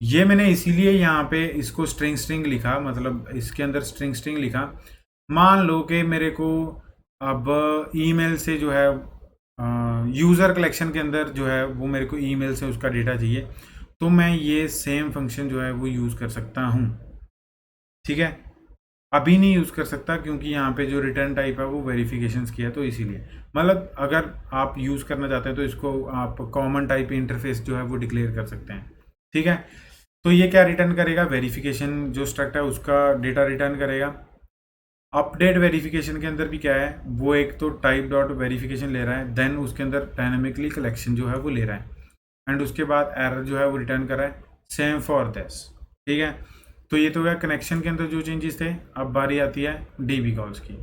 ये मैंने इसीलिए यहाँ पे इसको स्ट्रिंग स्ट्रिंग लिखा, मतलब इसके अंदर स्ट्रिंग स्ट्रिंग लिखा। मान लो कि मेरे को अब ईमेल से जो है यूज़र कलेक्शन के अंदर जो है वो मेरे को ईमेल से उसका डेटा चाहिए, तो मैं ये सेम फंक्शन जो है वो यूज़ कर सकता हूँ। ठीक है, अभी नहीं यूज़ कर सकता क्योंकि यहाँ पे जो रिटर्न टाइप है वो वेरिफिकेशंस की है, तो इसीलिए मतलब अगर आप यूज़ करना चाहते हैं तो इसको आप कॉमन टाइप इंटरफेस जो है वो डिक्लेयर कर सकते हैं। ठीक है, तो ये क्या रिटर्न करेगा, वेरिफिकेशन जो स्ट्रक्ट है उसका डेटा रिटर्न करेगा। अपडेट वेरिफिकेशन के अंदर भी क्या है, वो एक तो टाइप डॉट वेरिफिकेशन ले रहा है, देन उसके अंदर डायनेमिकली कलेक्शन जो है वो ले रहा है, एंड उसके बाद एरर जो है वो रिटर्न कर रहा है, सेम फॉर दिस। ठीक है, तो ये तो गया कनेक्शन के अंदर जो चेंजेस थे। अब बारी आती है डीबी कॉल्स की।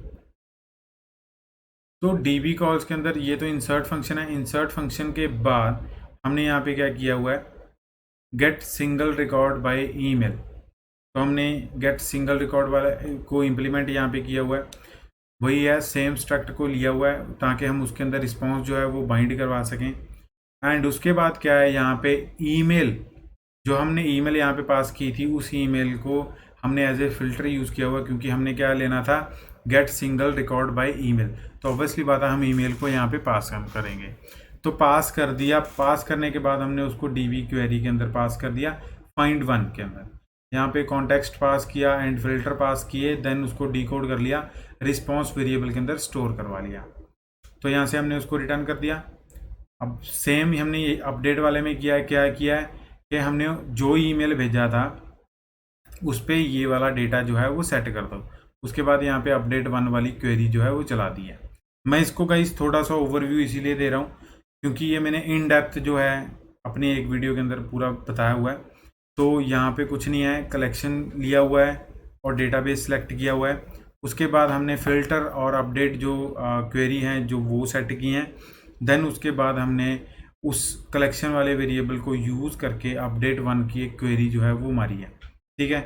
तो डीबी कॉल्स के अंदर ये तो इंसर्ट फंक्शन है, इंसर्ट फंक्शन के बाद हमने यहाँ पे क्या किया हुआ है, get single record by email. तो हमने गेट सिंगल रिकॉर्ड वाला को इम्प्लीमेंट यहाँ पे किया हुआ है, वही है, सेम स्ट्रक्ट को लिया हुआ है ताकि हम उसके अंदर रिस्पॉन्स जो है वो बाइंड करवा सकें। एंड उसके बाद क्या है, यहाँ पे ईमेल, जो हमने ईमेल यहाँ पे पास की थी उस ईमेल को हमने एज ए फिल्टर यूज़ किया हुआ, क्योंकि हमने क्या लेना था, get single record by email. तो ऑब्वियसली बात है हम ईमेल को यहाँ पे पास हम करेंगे। तो पास कर दिया, पास करने के बाद हमने उसको डीबी क्वेरी के अंदर पास कर दिया, फाइंड वन के अंदर यहाँ पे कॉन्टेक्स्ट पास किया एंड फिल्टर पास किए, देन उसको डिकोड कर लिया, रिस्पॉन्स वेरिएबल के अंदर स्टोर करवा लिया। तो यहाँ से हमने उसको रिटर्न कर दिया। अब सेम हमने ये अपडेट वाले में किया है, क्या किया है कि हमने जो ईमेल भेजा था उस पर ये वाला डेटा जो है वो सेट कर दो। उसके बाद यहाँ पे अपडेट वन वाली क्वेरी जो है वो चला दी है। मैं इसको गाइस थोड़ा सा ओवरव्यू इसीलिए दे रहा हूँ क्योंकि ये मैंने इन डेप्थ जो है अपनी एक वीडियो के अंदर पूरा बताया हुआ है। तो यहाँ पे कुछ नहीं है, कलेक्शन लिया हुआ है और डेटाबेस सेलेक्ट किया हुआ है। उसके बाद हमने फ़िल्टर और अपडेट जो क्वेरी हैं जो वो सेट की हैं। देन उसके बाद हमने उस कलेक्शन वाले वेरिएबल को यूज़ करके अपडेट वन की एक क्वेरी जो है वो मारी है। ठीक है,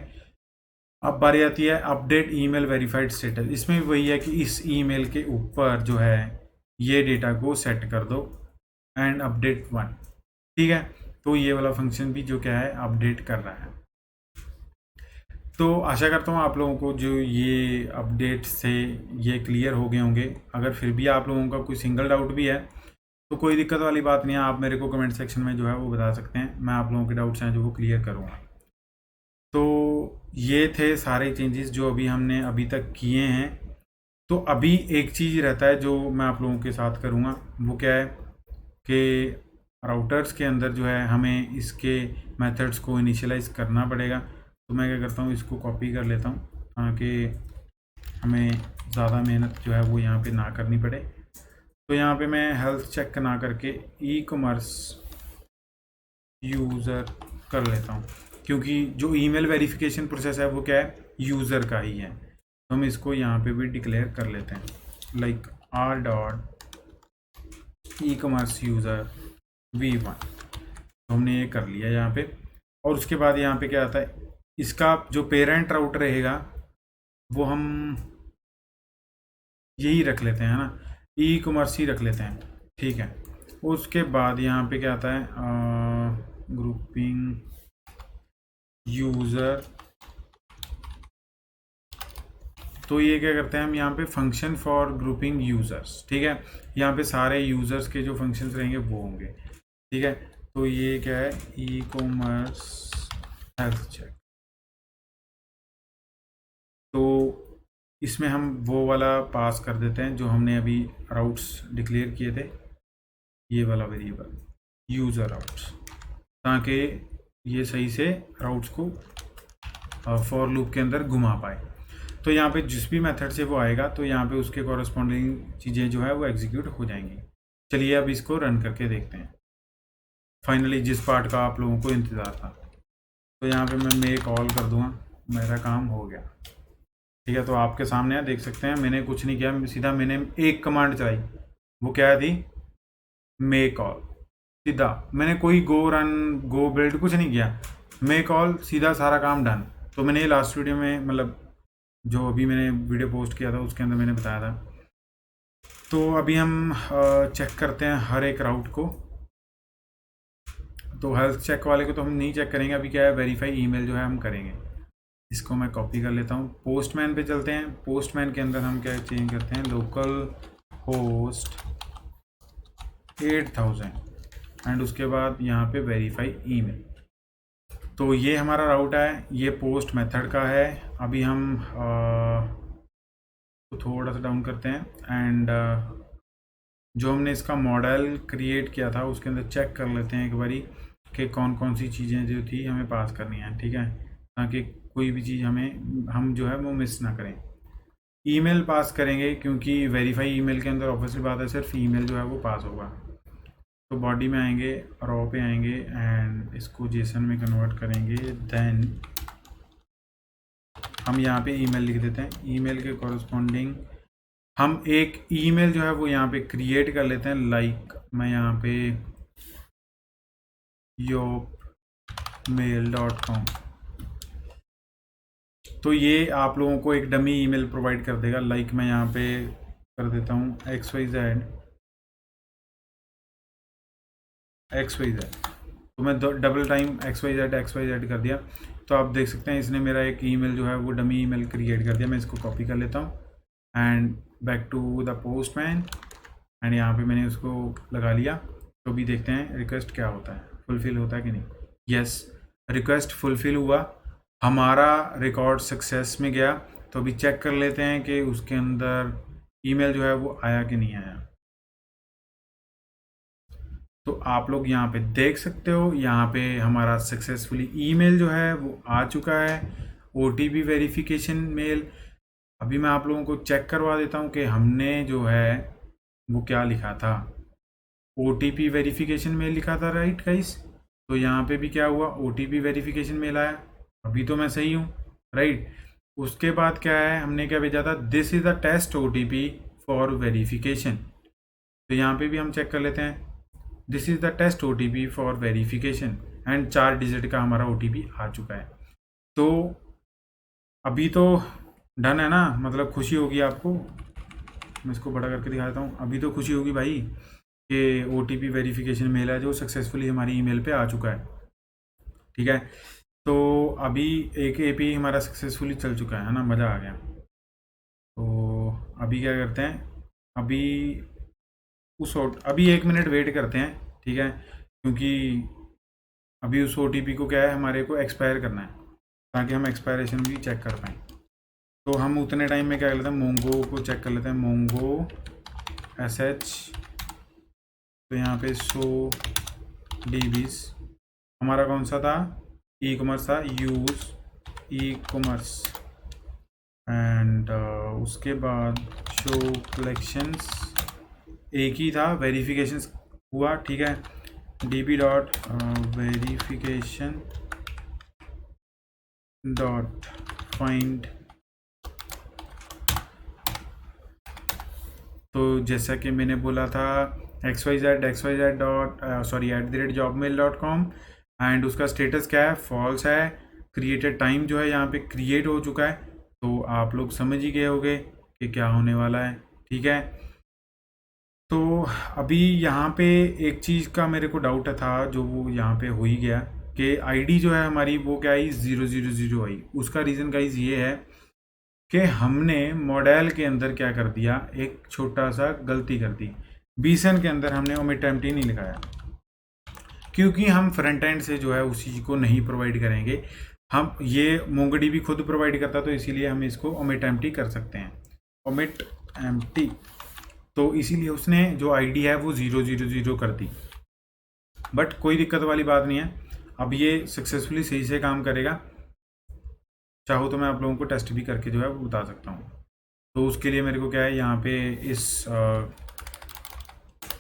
अब बारी आती है अपडेट ईमेल वेरीफाइड स्टेटस। इसमें वही है कि इस ईमेल के ऊपर जो है ये डेटा को सेट कर दो एंड अपडेट वन। ठीक है, तो ये वाला फंक्शन भी जो क्या है अपडेट कर रहा है। तो आशा करता हूँ आप लोगों को जो ये अपडेट से ये क्लियर हो गए होंगे। अगर फिर भी आप लोगों का कोई सिंगल डाउट भी है तो कोई दिक्कत वाली बात नहीं है, आप मेरे को कमेंट सेक्शन में जो है वो बता सकते हैं, मैं आप लोगों के डाउट्स हैं जो वो क्लियर करूँगा। तो ये थे सारे चेंजेस जो अभी हमने अभी तक किए हैं तो अभी एक चीज़ रहता है जो मैं आप लोगों के साथ करूँगा, वो क्या है कि राउटर्स के अंदर जो है हमें इसके मेथड्स को इनिशियलाइज करना पड़ेगा। तो मैं क्या करता हूँ, इसको कॉपी कर लेता हूँ ताकि हमें ज़्यादा मेहनत जो है वो यहाँ पे ना करनी पड़े। तो यहाँ पे मैं हेल्थ चेक ना करके ई कॉमर्स यूज़र कर लेता हूँ, क्योंकि जो ईमेल वेरिफिकेशन प्रोसेस है वो क्या है, यूज़र का ही है। तो हम इसको यहाँ पे भी डिक्लेयर कर लेते हैं, like R dot e commerce user v1। तो हमने ये कर लिया यहाँ पे। और उसके बाद यहाँ पे क्या आता है, इसका जो पेरेंट राउटर रहेगा वो हम यही रख लेते हैं ना, ई कॉमर्स ही रख लेते हैं, ठीक है। उसके बाद यहाँ पे क्या आता है, ग्रुपिंग यूज़र। तो ये क्या करते हैं हम यहाँ पे फंक्शन फॉर ग्रुपिंग यूज़र्स, ठीक है। यहाँ पे सारे यूज़र्स के जो फंक्शंस रहेंगे वो होंगे, ठीक है। तो ये क्या है, ई कॉमर्स हेल्थ चेक। तो इसमें हम वो वाला पास कर देते हैं जो हमने अभी राउट्स डिक्लेयर किए थे, ये वाला वेरिएबल यूज़र राउट्स, ताकि ये सही से राउट्स को फॉर लूप के अंदर घुमा पाए। तो यहाँ पे जिस भी मेथड से वो आएगा तो यहाँ पे उसके कॉरस्पॉन्डिंग चीज़ें जो है वो एग्जीक्यूट हो जाएंगी। चलिए अब इसको रन करके देखते हैं, फाइनली जिस पार्ट का आप लोगों को इंतज़ार था। तो यहाँ पे मैं मेक कॉल कर दूँगा, मेरा काम हो गया, ठीक है। तो आपके सामने देख सकते हैं मैंने कुछ नहीं किया, सीधा मैंने एक कमांड चलाई, वो क्या थी, मेक कॉल। सीधा मैंने कोई गो रन गो बिल्ड कुछ नहीं किया, मेक कॉल, सीधा सारा काम डन। तो मैंने लास्ट वीडियो में, मतलब जो अभी मैंने वीडियो पोस्ट किया था उसके अंदर मैंने बताया था। तो अभी हम चेक करते हैं हर एक राउट को। तो हेल्थ चेक वाले को तो हम नहीं चेक करेंगे, अभी क्या है, वेरीफाई ईमेल जो है हम करेंगे। इसको मैं कॉपी कर लेता हूँ, पोस्टमैन पे चलते हैं। पोस्टमैन के अंदर हम क्या चेंज करते हैं, लोकल होस्ट 8000 एंड उसके बाद यहाँ पे वेरीफाई ईमेल। तो ये हमारा राउट है, ये पोस्ट मेथड का है। अभी हम तो थोड़ा सा डाउन करते हैं एंड जो हमने इसका मॉडल क्रिएट किया था उसके अंदर चेक कर लेते हैं एक बारी कि कौन कौन सी चीज़ें जो थी हमें पास करनी है, ठीक है, ताकि कोई भी चीज़ हम जो है वो मिस ना करें। ईमेल पास करेंगे क्योंकि वेरीफाई ईमेल के अंदर ऑब्वियसली बात है सिर्फ ईमेल जो है वो पास होगा। तो बॉडी में आएंगे, रॉ पे आएंगे एंड इसको जेसन में कन्वर्ट करेंगे। देन हम यहाँ पे ईमेल लिख देते हैं, ईमेल के कॉरस्पॉन्डिंग हम एक ईमेल जो है वो यहाँ पे क्रिएट कर लेते हैं। लाइक मैं यहाँ पे yopmail.com, तो ये आप लोगों को एक डमी ईमेल प्रोवाइड कर देगा। लाइक मैं यहाँ पे कर देता हूँ XYZ, तो मैं डबल टाइम XYZ कर दिया। तो आप देख सकते हैं इसने मेरा एक ईमेल जो है वो डमी ईमेल क्रिएट कर दिया। मैं इसको कॉपी कर लेता हूँ and back to the postman एंड यहाँ पे मैंने उसको लगा लिया। तो भी देखते हैं रिक्वेस्ट क्या होता है, फुलफिल होता है कि नहीं। यस, रिक्वेस्ट फुलफिल हुआ, हमारा रिकॉर्ड सक्सेस में गया। तो अभी चेक कर लेते हैं कि उसके अंदर ईमेल जो है वो आया कि नहीं आया। तो आप लोग यहाँ पे देख सकते हो, यहाँ पे हमारा सक्सेसफुली ईमेल जो है वो आ चुका है, OTP वेरिफिकेशन मेल। अभी मैं आप लोगों को चेक करवा देता हूँ कि हमने जो है वो क्या लिखा था, OTP वेरिफिकेशन मेल लिखा था, राइट गाइस। तो यहाँ पे भी क्या हुआ, OTP वेरिफिकेशन मेल आया, अभी तो मैं सही हूँ, राइट। उसके बाद क्या है, हमने क्या भेजा था, this is the test OTP for verification. तो यहाँ पे भी हम चेक कर लेते हैं, this is the test OTP for verification and 4 digit का हमारा OTP आ चुका है। तो अभी तो डन है ना, मतलब खुशी होगी आपको। मैं इसको बड़ा करके दिखा देता हूँ, अभी तो खुशी होगी भाई कि OTP वेरिफिकेशन मेल है जो सक्सेसफुली हमारी ईमेल पे आ चुका है, ठीक है। तो अभी एक API हमारा सक्सेसफुली चल चुका है ना, मज़ा आ गया। तो अभी क्या करते हैं, अभी 1 मिनट वेट करते हैं, ठीक है, क्योंकि अभी उस OTP को क्या है, हमारे को एक्सपायर करना है ताकि हम एक्सपायरेशन भी चेक कर पाएँ। तो हम उतने टाइम में क्या कर लेते हैं, मोंगो को चेक कर लेते हैं, मोंगो SH। तो यहाँ पे 100 DBs हमारा कौन सा था, ई कॉमर्स था, यूज ई कॉमर्स। एंड उसके बाद शो कलेक्शंस एक ही था, वेरिफिकेशन हुआ, ठीक है। db dot verification dot find. तो जैसा कि मैंने बोला था xyz डॉट @jobmail.com एंड उसका स्टेटस क्या है, फॉल्स है। क्रिएटेड टाइम जो है यहाँ पे क्रिएट हो चुका है, तो आप लोग समझ ही गए होंगे कि क्या होने वाला है, ठीक है। तो अभी यहाँ पे एक चीज़ का मेरे को डाउट था, जो वो यहाँ पे हो ही गया कि आईडी जो है हमारी वो क्या आई, 000 आई। उसका रीज़न गाइज ये है कि हमने मॉडल के अंदर क्या कर दिया, एक छोटा सा गलती कर दी। बीसन के अंदर हमने ओमिट एम्प्टी नहीं लिखाया, क्योंकि हम फ्रंट एंड से जो है उस चीज़ को नहीं प्रोवाइड करेंगे। हम ये मोंगोडी भी खुद प्रोवाइड करता, तो इसीलिए हम इसको ओमिट एम्प्टी कर सकते हैं, ओमिट एम्प्टी। तो इसीलिए उसने जो आईडी है वो 000 कर दी, बट कोई दिक्कत वाली बात नहीं है। अब ये सक्सेसफुली सही से काम करेगा। चाहो तो मैं आप लोगों को टेस्ट भी करके जो है वो बता सकता हूँ। तो उसके लिए मेरे को क्या है, यहाँ पे इस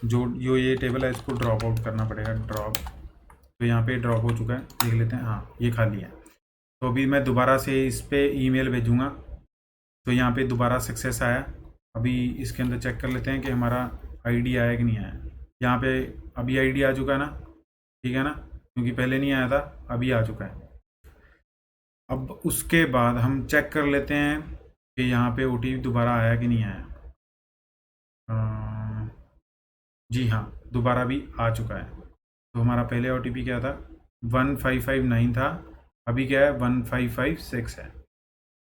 जो ये टेबल है इसको ड्रॉप आउट करना पड़ेगा, ड्रॉप। तो यहाँ पे ड्रॉप हो चुका है, देख लेते हैं, हाँ ये खाली है। तो अभी मैं दोबारा से इस पर ईमेल भेजूँगा, तो यहाँ पे दोबारा सक्सेस आया। अभी इसके अंदर चेक कर लेते हैं कि हमारा आईडी आया कि नहीं आया। यहाँ पे अभी आईडी आ चुका है ना, ठीक है ना, क्योंकि पहले नहीं आया था, अभी आ चुका है। अब उसके बाद हम चेक कर लेते हैं कि यहाँ पे OTP दोबारा आया कि नहीं आया। जी हाँ, दोबारा भी आ चुका है। तो हमारा पहले OTP क्या था, 1559 था, अभी क्या है 1556 है।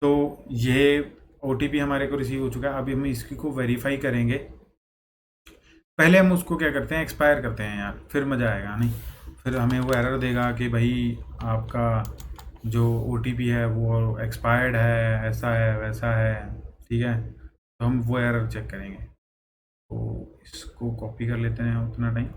तो ये OTP हमारे को रिसीव हो चुका है। अभी हम इसकी को वेरीफाई करेंगे। पहले हम उसको क्या करते हैं, एक्सपायर करते हैं यार, फिर मज़ा आएगा। नहीं फिर हमें वो एरर देगा कि भाई आपका जो OTP है वो एक्सपायर्ड है, ऐसा है वैसा है, ठीक है। तो हम वो एरर चेक करेंगे। तो इसको कॉपी कर लेते हैं उतना टाइम।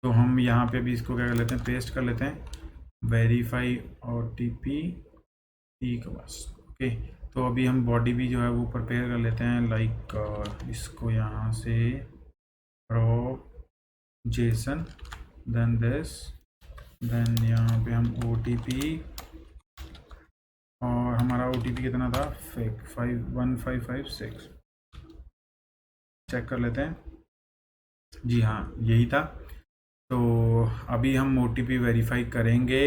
तो हम यहाँ पे भी इसको क्या कर लेते हैं, पेस्ट कर लेते हैं, वेरीफाई OTP ई बस, ओके। तो अभी हम बॉडी भी जो है वो प्रिपेयर कर लेते हैं, लाइक इसको यहाँ से रो जेसन, देन दिस, देन यहाँ पे हम OTP, और हमारा OTP कितना था, 1556 चेक कर लेते हैं। जी हाँ यही था। तो अभी हम OTP वेरीफाई करेंगे,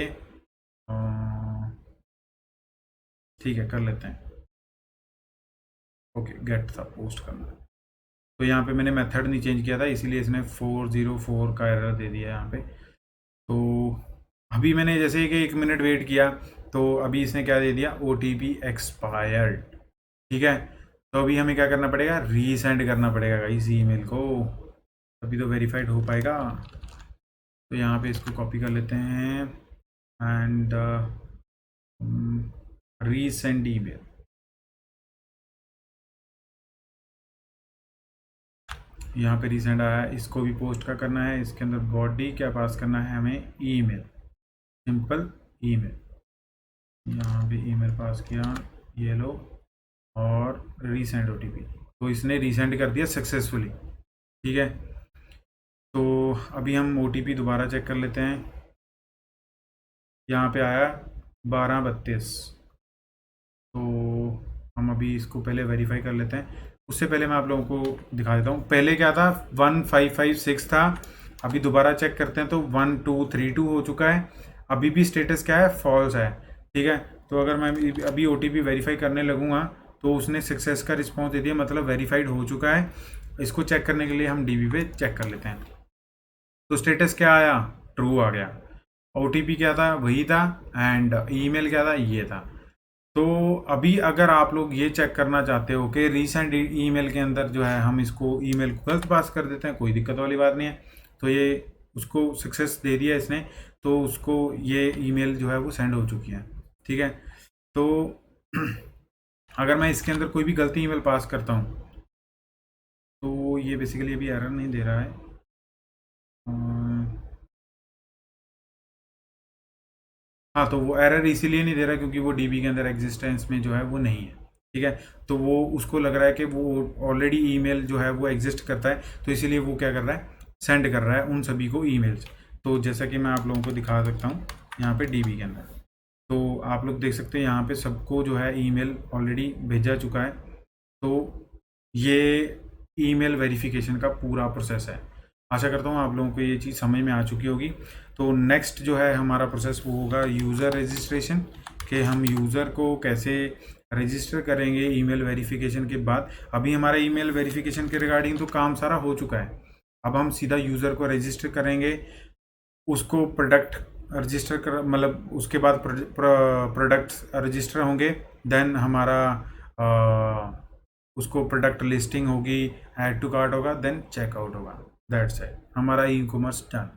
ठीक है कर लेते हैं। ओके गेट था पोस्ट करना। तो यहाँ पे मैंने मेथड नहीं चेंज किया था, इसीलिए इसने 404 का एरर दे दिया यहाँ पे। तो अभी मैंने जैसे कि 1 मिनट वेट किया, तो अभी इसने क्या दे दिया, OTP एक्सपायर्ड, ठीक है। तो अभी हमें क्या करना पड़ेगा, रीसेंड करना पड़ेगा इस ईमेल को, तभी तो वेरीफाइड हो पाएगा। तो यहाँ पे इसको कॉपी कर लेते हैं एंड रीसेंड ईमेल। यहाँ पे रीसेंड आया, इसको भी पोस्ट का करना है। इसके अंदर बॉडी क्या पास करना है हमें, ईमेल, सिंपल ईमेल। यहाँ पे ईमेल पास किया, ये लो, और रीसेंड OTP। तो इसने रीसेंड कर दिया सक्सेसफुली, ठीक है। तो अभी हम OTP दोबारा चेक कर लेते हैं। यहाँ पे आया 1232। तो हम अभी इसको पहले वेरीफाई कर लेते हैं। उससे पहले मैं आप लोगों को दिखा देता हूँ, पहले क्या था 1556 था, अभी दोबारा चेक करते हैं तो 1232 हो चुका है। अभी भी स्टेटस क्या है, फॉल्स है, ठीक है। तो अगर मैं अभी OTP वेरीफाई करने लगूँगा तो उसने सक्सेस का रिस्पॉन्स दे दिया, मतलब वेरीफाइड हो चुका है। इसको चेक करने के लिए हम DB पे चेक कर लेते हैं। तो स्टेटस क्या आया, ट्रू आ गया। OTP क्या था, वही था, एंड ईमेल क्या था, ये था। तो अभी अगर आप लोग ये चेक करना चाहते हो कि रीसेंट ईमेल के अंदर जो है हम इसको ईमेल को गलत पास कर देते हैं, कोई दिक्कत वाली बात नहीं है। तो ये उसको सक्सेस दे दिया इसने, तो उसको ये ईमेल जो है वो सेंड हो चुकी है। ठीक है, तो अगर मैं इसके अंदर कोई भी गलती ईमेल पास करता हूँ तो ये बेसिकली अभी एरर नहीं दे रहा है। हाँ, तो वो एरर इसीलिए नहीं दे रहा क्योंकि वो डीबी के अंदर एग्जिस्टेंस में जो है वो नहीं है। ठीक है, तो वो उसको लग रहा है कि वो ऑलरेडी ईमेल जो है वो एग्जिस्ट करता है, तो इसीलिए वो क्या कर रहा है, सेंड कर रहा है उन सभी को ईमेल्स। तो जैसा कि मैं आप लोगों को दिखा सकता हूँ यहाँ पे डीबी के अंदर, तो आप लोग देख सकते हैं यहाँ पे सबको जो है ईमेल ऑलरेडी भेजा चुका है। तो ये ईमेल वेरिफिकेशन का पूरा प्रोसेस है। आशा करता हूँ आप लोगों को ये चीज़ समझ में आ चुकी होगी। तो नेक्स्ट जो है हमारा प्रोसेस वो होगा यूज़र रजिस्ट्रेशन, कि हम यूज़र को कैसे रजिस्टर करेंगे ईमेल वेरिफिकेशन के बाद। अभी हमारा ईमेल वेरिफिकेशन के रिगार्डिंग तो काम सारा हो चुका है, अब हम सीधा यूज़र को रजिस्टर करेंगे, उसको प्रोडक्ट रजिस्टर कर, मतलब उसके बाद प्रोडक्ट्स रजिस्टर होंगे, देन हमारा उसको प्रोडक्ट लिस्टिंग होगी, ऐड टू कार्ट होगा, देन चेकआउट होगा। दैट्स इट, हमारा ई कॉमर्स डन।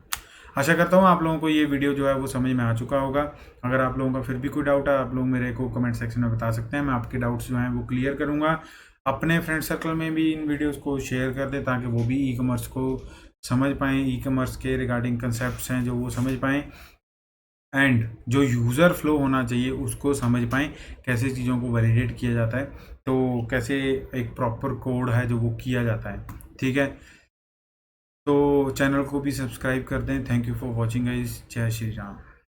आशा करता हूँ आप लोगों को ये वीडियो जो है वो समझ में आ चुका होगा। अगर आप लोगों का फिर भी कोई डाउट है, आप लोग मेरे को कमेंट सेक्शन में बता सकते हैं, मैं आपके डाउट्स जो हैं वो क्लियर करूँगा। अपने फ्रेंड सर्कल में भी इन वीडियोज़ को शेयर कर दें ताकि वो भी ई कॉमर्स को समझ पाएँ, ई कॉमर्स के रिगार्डिंग कंसेप्ट हैं जो वो समझ पाएँ, एंड जो यूज़र फ्लो होना चाहिए उसको समझ पाएँ, कैसे चीज़ों को वैलिडेट किया जाता है, तो कैसे एक प्रॉपर कोड है जो वो किया जाता है। ठीक है, तो चैनल को भी सब्सक्राइब कर दें। Thank you for watching guys, जय श्री राम।